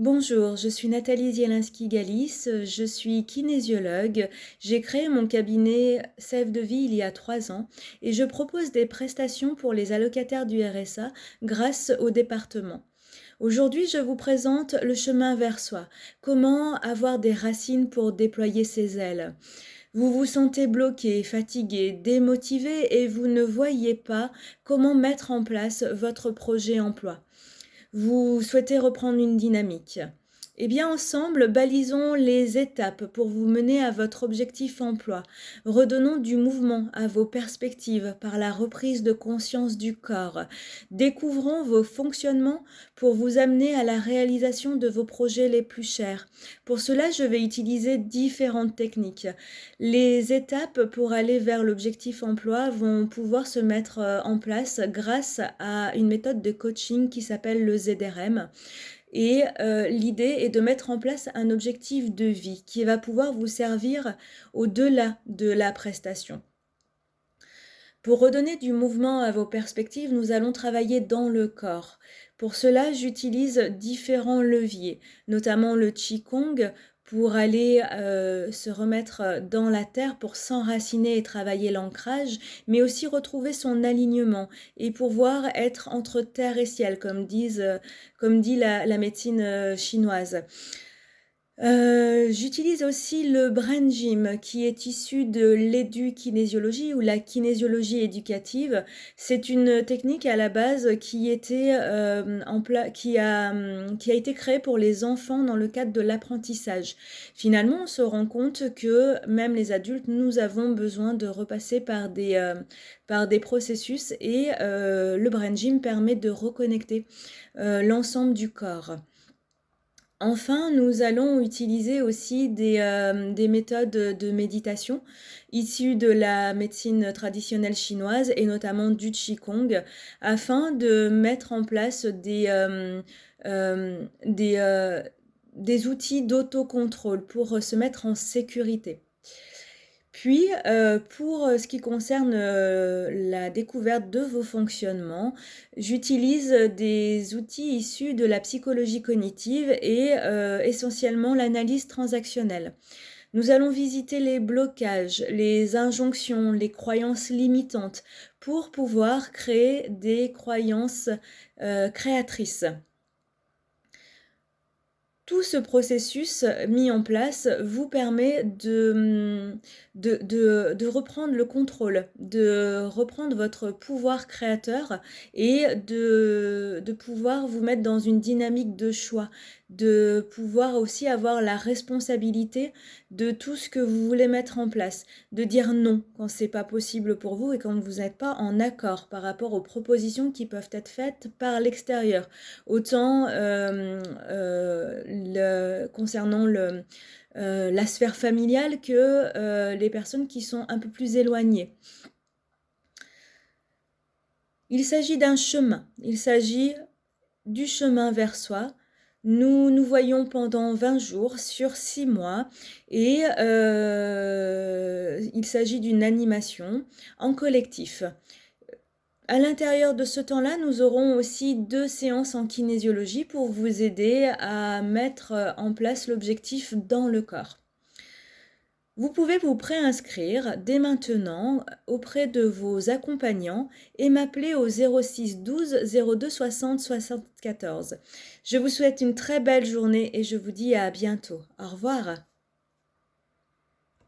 Bonjour, je suis Nathalie Zielinski-Galis, je suis kinésiologue. J'ai créé mon cabinet Sève de Vie il y a 3 ans et je propose des prestations pour les allocataires du RSA grâce au département. Aujourd'hui, je vous présente le chemin vers soi. Comment avoir des racines pour déployer ses ailes. Vous vous sentez bloqué, fatigué, démotivé et vous ne voyez pas comment mettre en place votre projet emploi. Vous souhaitez reprendre une dynamique. Eh bien, ensemble, balisons les étapes pour vous mener à votre objectif emploi. Redonnons du mouvement à vos perspectives par la reprise de conscience du corps. Découvrons vos fonctionnements pour vous amener à la réalisation de vos projets les plus chers. Pour cela, je vais utiliser différentes techniques. Les étapes pour aller vers l'objectif emploi vont pouvoir se mettre en place grâce à une méthode de coaching qui s'appelle le ZRM. Et l'idée est de mettre en place un objectif de vie qui va pouvoir vous servir au-delà de la prestation. Pour redonner du mouvement à vos perspectives, nous allons travailler dans le corps. Pour cela, j'utilise différents leviers, notamment le Qigong pour aller se remettre dans la terre, pour s'enraciner et travailler l'ancrage, mais aussi retrouver son alignement et pouvoir être entre terre et ciel, comme dit la médecine chinoise. J'utilise aussi le brain gym qui est issu de l'édukinésiologie ou la kinésiologie éducative. C'est une technique à la base qui était qui a été créée pour les enfants dans le cadre de l'apprentissage. Finalement, on se rend compte que même les adultes, nous avons besoin de repasser par des processus et le brain gym permet de reconnecter l'ensemble du corps. Enfin, nous allons utiliser aussi des méthodes de méditation issues de la médecine traditionnelle chinoise et notamment du Qigong afin de mettre en place des outils d'autocontrôle pour se mettre en sécurité. Puis, pour ce qui concerne la découverte de vos fonctionnements, j'utilise des outils issus de la psychologie cognitive et essentiellement l'analyse transactionnelle. Nous allons visiter les blocages, les injonctions, les croyances limitantes pour pouvoir créer des croyances créatrices. Tout ce processus mis en place vous permet de reprendre le contrôle, de reprendre votre pouvoir créateur et de pouvoir vous mettre dans une dynamique de choix, de pouvoir aussi avoir la responsabilité de tout ce que vous voulez mettre en place, de dire non quand c'est pas possible pour vous et quand vous n'êtes pas en accord par rapport aux propositions qui peuvent être faites par l'extérieur. Autant concernant la sphère familiale que les personnes qui sont un peu plus éloignées. Il s'agit d'un chemin, il s'agit du chemin vers soi. Nous nous voyons pendant 20 jours sur 6 mois et il s'agit d'une animation en collectif. À l'intérieur de ce temps-là, nous aurons aussi 2 séances en kinésiologie pour vous aider à mettre en place l'objectif dans le corps. Vous pouvez vous préinscrire dès maintenant auprès de vos accompagnants et m'appeler au 06 12 02 60 74. Je vous souhaite une très belle journée et je vous dis à bientôt. Au revoir.